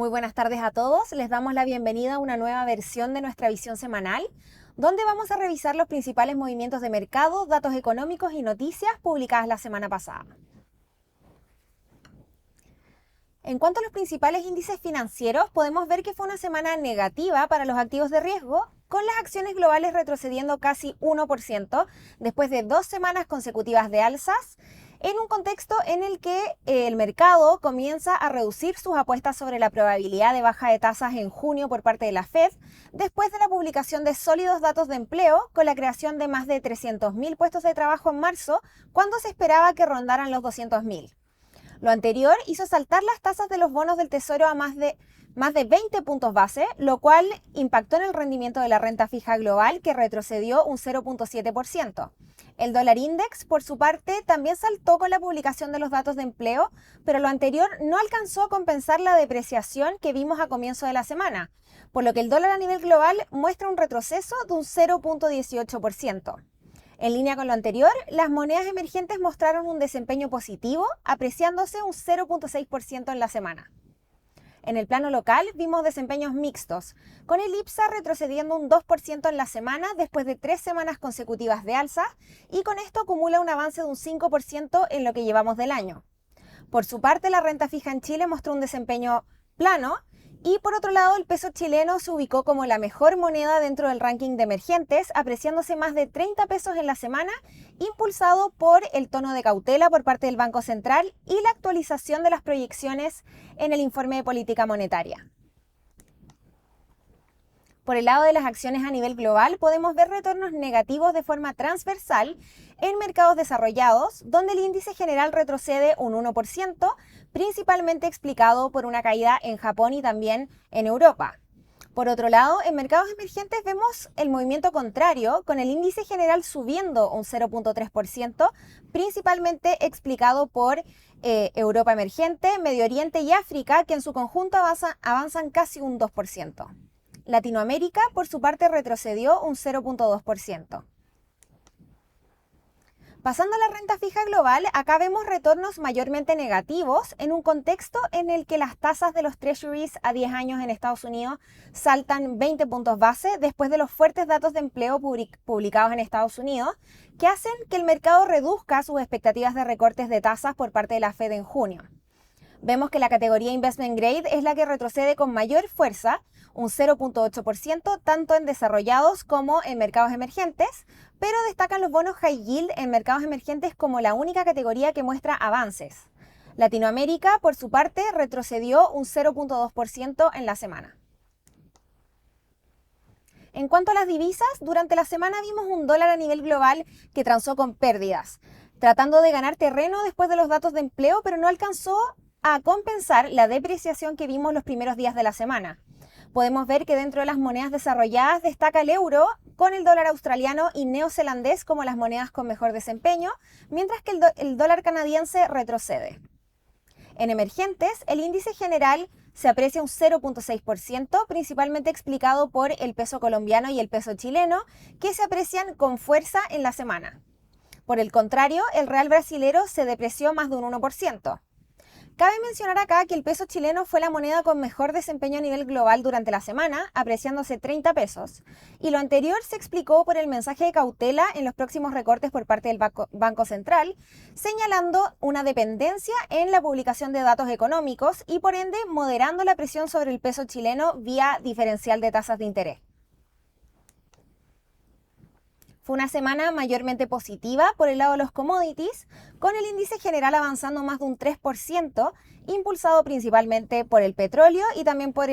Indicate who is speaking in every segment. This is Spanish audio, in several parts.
Speaker 1: Muy buenas tardes a todos. Les damos la bienvenida a una nueva versión de nuestra visión semanal, donde vamos a revisar los principales movimientos de mercado, datos económicos y noticias publicadas la semana pasada. En cuanto a los principales índices financieros, podemos ver que fue una semana negativa para los activos de riesgo, con las acciones globales retrocediendo casi 1% después de 2 semanas consecutivas de alzas, en un contexto en el que el mercado comienza a reducir sus apuestas sobre la probabilidad de baja de tasas en junio por parte de la Fed, después de la publicación de sólidos datos de empleo, con la creación de más de 300.000 puestos de trabajo en marzo, cuando se esperaba que rondaran los 200.000. Lo anterior hizo saltar las tasas de los bonos del Tesoro a más de 20 puntos base, lo cual impactó en el rendimiento de la renta fija global, que retrocedió un 0.7%. El dólar index, por su parte, también saltó con la publicación de los datos de empleo, pero lo anterior no alcanzó a compensar la depreciación que vimos a comienzo de la semana, por lo que el dólar a nivel global muestra un retroceso de un 0.18%. En línea con lo anterior, las monedas emergentes mostraron un desempeño positivo, apreciándose un 0.6% en la semana. En el plano local vimos desempeños mixtos, con el IPSA retrocediendo un 2% en la semana después de 3 semanas consecutivas de alza, y con esto acumula un avance de un 5% en lo que llevamos del año. Por su parte, la renta fija en Chile mostró un desempeño plano, y por otro lado, el peso chileno se ubicó como la mejor moneda dentro del ranking de emergentes, apreciándose más de 30 pesos en la semana, impulsado por el tono de cautela por parte del Banco Central y la actualización de las proyecciones en el informe de política monetaria. Por el lado de las acciones a nivel global, podemos ver retornos negativos de forma transversal en mercados desarrollados, donde el índice general retrocede un 1%, principalmente explicado por una caída en Japón y también en Europa. Por otro lado, en mercados emergentes vemos el movimiento contrario, con el índice general subiendo un 0.3%, principalmente explicado por Europa emergente, Medio Oriente y África, que en su conjunto avanzan casi un 2%. Latinoamérica, por su parte, retrocedió un 0.2%. Pasando a la renta fija global, acá vemos retornos mayormente negativos en un contexto en el que las tasas de los treasuries a 10 años en Estados Unidos saltan 20 puntos base después de los fuertes datos de empleo publicados en Estados Unidos, que hacen que el mercado reduzca sus expectativas de recortes de tasas por parte de la Fed en junio. Vemos que la categoría Investment Grade es la que retrocede con mayor fuerza, un 0.8%, tanto en desarrollados como en mercados emergentes, pero destacan los bonos High Yield en mercados emergentes como la única categoría que muestra avances. Latinoamérica, por su parte, retrocedió un 0.2% en la semana. En cuanto a las divisas, durante la semana vimos un dólar a nivel global que transó con pérdidas, tratando de ganar terreno después de los datos de empleo, pero no alcanzó a compensar la depreciación que vimos los primeros días de la semana. Podemos ver que dentro de las monedas desarrolladas destaca el euro, con el dólar australiano y neozelandés como las monedas con mejor desempeño, mientras que el dólar canadiense retrocede. En emergentes, el índice general se aprecia un 0.6%, principalmente explicado por el peso colombiano y el peso chileno, que se aprecian con fuerza en la semana. Por el contrario, el real brasilero se depreció más de un 1%. Cabe mencionar acá que el peso chileno fue la moneda con mejor desempeño a nivel global durante la semana, apreciándose 30 pesos, y lo anterior se explicó por el mensaje de cautela en los próximos recortes por parte del Banco Central, señalando una dependencia en la publicación de datos económicos y por ende moderando la presión sobre el peso chileno vía diferencial de tasas de interés. Fue una semana mayormente positiva por el lado de los commodities, con el índice general avanzando más de un 3%, impulsado principalmente por el petróleo y también por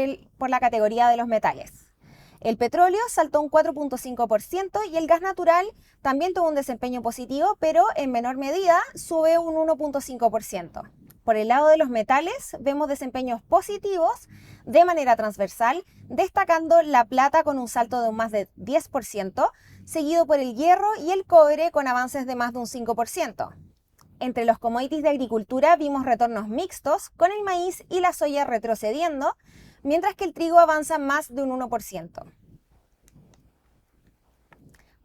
Speaker 1: la categoría de los metales. El petróleo saltó un 4.5% y el gas natural también tuvo un desempeño positivo, pero en menor medida sube un 1.5%. Por el lado de los metales vemos desempeños positivos de manera transversal, destacando la plata con un salto de más de 10%, seguido por el hierro y el cobre con avances de más de un 5%. Entre los commodities de agricultura vimos retornos mixtos, con el maíz y la soya retrocediendo, mientras que el trigo avanza más de un 1%.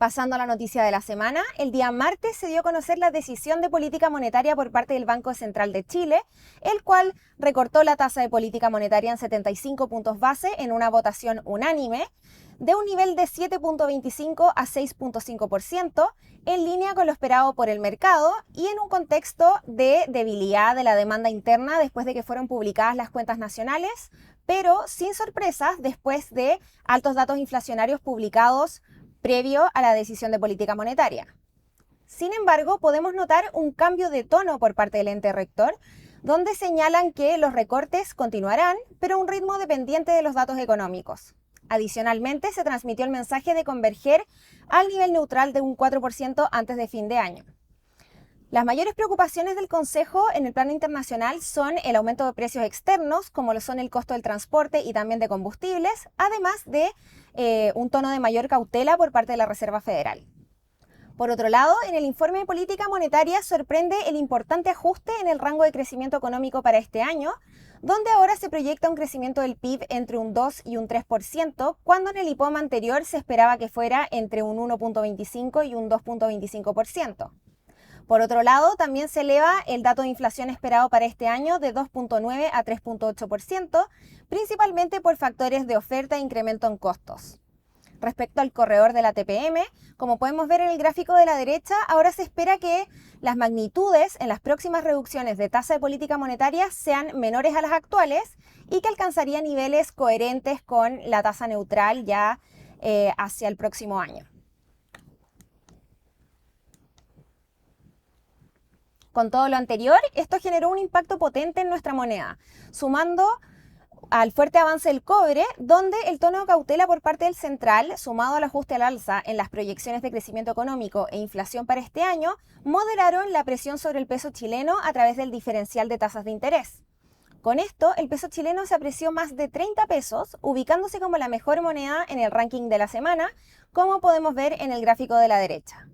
Speaker 1: Pasando a la noticia de la semana, el día martes se dio a conocer la decisión de política monetaria por parte del Banco Central de Chile, el cual recortó la tasa de política monetaria en 75 puntos base en una votación unánime, de un nivel de 7.25 a 6.5%, en línea con lo esperado por el mercado y en un contexto de debilidad de la demanda interna después de que fueron publicadas las cuentas nacionales, pero sin sorpresas después de altos datos inflacionarios publicados previo a la decisión de política monetaria. Sin embargo, podemos notar un cambio de tono por parte del ente rector, donde señalan que los recortes continuarán, pero a un ritmo dependiente de los datos económicos. Adicionalmente, se transmitió el mensaje de converger al nivel neutral de un 4% antes de fin de año. Las mayores preocupaciones del Consejo en el plano internacional son el aumento de precios externos, como lo son el costo del transporte y también de combustibles, además de un tono de mayor cautela por parte de la Reserva Federal. Por otro lado, en el informe de política monetaria sorprende el importante ajuste en el rango de crecimiento económico para este año, donde ahora se proyecta un crecimiento del PIB entre un 2 y un 3%, cuando en el IPOM anterior se esperaba que fuera entre un 1.25 y un 2.25%. Por otro lado, también se eleva el dato de inflación esperado para este año de 2.9 a 3.8%, principalmente por factores de oferta e incremento en costos. Respecto al corredor de la TPM, como podemos ver en el gráfico de la derecha, ahora se espera que las magnitudes en las próximas reducciones de tasa de política monetaria sean menores a las actuales y que alcanzaría niveles coherentes con la tasa neutral ya hacia el próximo año. Con todo lo anterior, esto generó un impacto potente en nuestra moneda, sumando al fuerte avance del cobre, donde el tono de cautela por parte del central, sumado al ajuste al alza en las proyecciones de crecimiento económico e inflación para este año, moderaron la presión sobre el peso chileno a través del diferencial de tasas de interés. Con esto, el peso chileno se apreció más de 30 pesos, ubicándose como la mejor moneda en el ranking de la semana, como podemos ver en el gráfico de la derecha.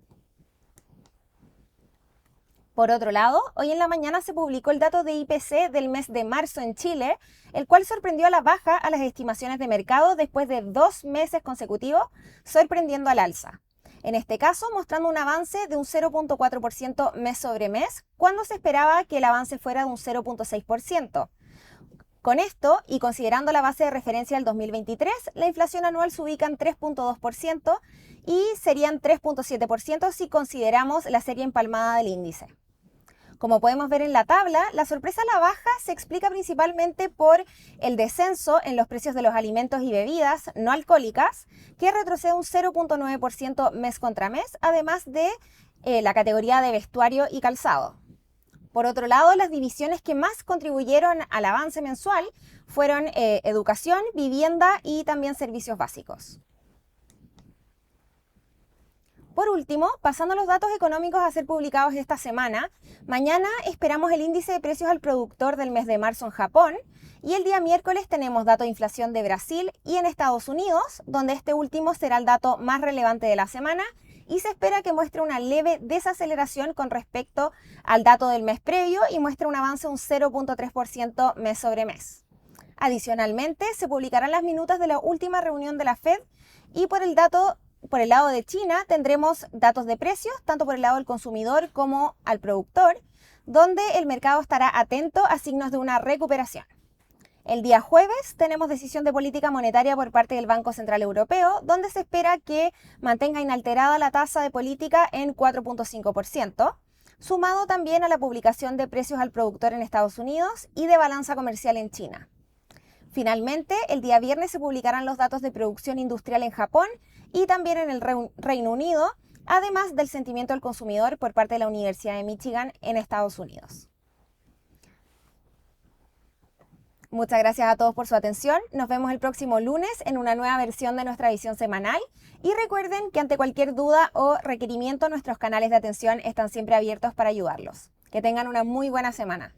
Speaker 1: Por otro lado, hoy en la mañana se publicó el dato de IPC del mes de marzo en Chile, el cual sorprendió a la baja a las estimaciones de mercado después de 2 meses consecutivos, sorprendiendo al alza. En este caso, mostrando un avance de un 0.4% mes sobre mes, cuando se esperaba que el avance fuera de un 0.6%. Con esto, y considerando la base de referencia del 2023, la inflación anual se ubica en 3.2% y serían 3.7% si consideramos la serie empalmada del índice. Como podemos ver en la tabla, la sorpresa a la baja se explica principalmente por el descenso en los precios de los alimentos y bebidas no alcohólicas, que retrocede un 0.9% mes contra mes, además de la categoría de vestuario y calzado. Por otro lado, las divisiones que más contribuyeron al avance mensual fueron educación, vivienda y también servicios básicos. Por último, pasando a los datos económicos a ser publicados esta semana, mañana esperamos el índice de precios al productor del mes de marzo en Japón y el día miércoles tenemos dato de inflación de Brasil y en Estados Unidos, donde este último será el dato más relevante de la semana y se espera que muestre una leve desaceleración con respecto al dato del mes previo y muestre un avance de un 0.3% mes sobre mes. Adicionalmente, se publicarán las minutas de la última reunión de la Fed y por el lado de China tendremos datos de precios, tanto por el lado del consumidor como al productor, donde el mercado estará atento a signos de una recuperación. El día jueves tenemos decisión de política monetaria por parte del Banco Central Europeo, donde se espera que mantenga inalterada la tasa de política en 4.5%, sumado también a la publicación de precios al productor en Estados Unidos y de balanza comercial en China. Finalmente, el día viernes se publicarán los datos de producción industrial en Japón y también en el Reino Unido, además del sentimiento del consumidor por parte de la Universidad de Michigan en Estados Unidos. Muchas gracias a todos por su atención. Nos vemos el próximo lunes en una nueva versión de nuestra visión semanal. Y recuerden que ante cualquier duda o requerimiento, nuestros canales de atención están siempre abiertos para ayudarlos. Que tengan una muy buena semana.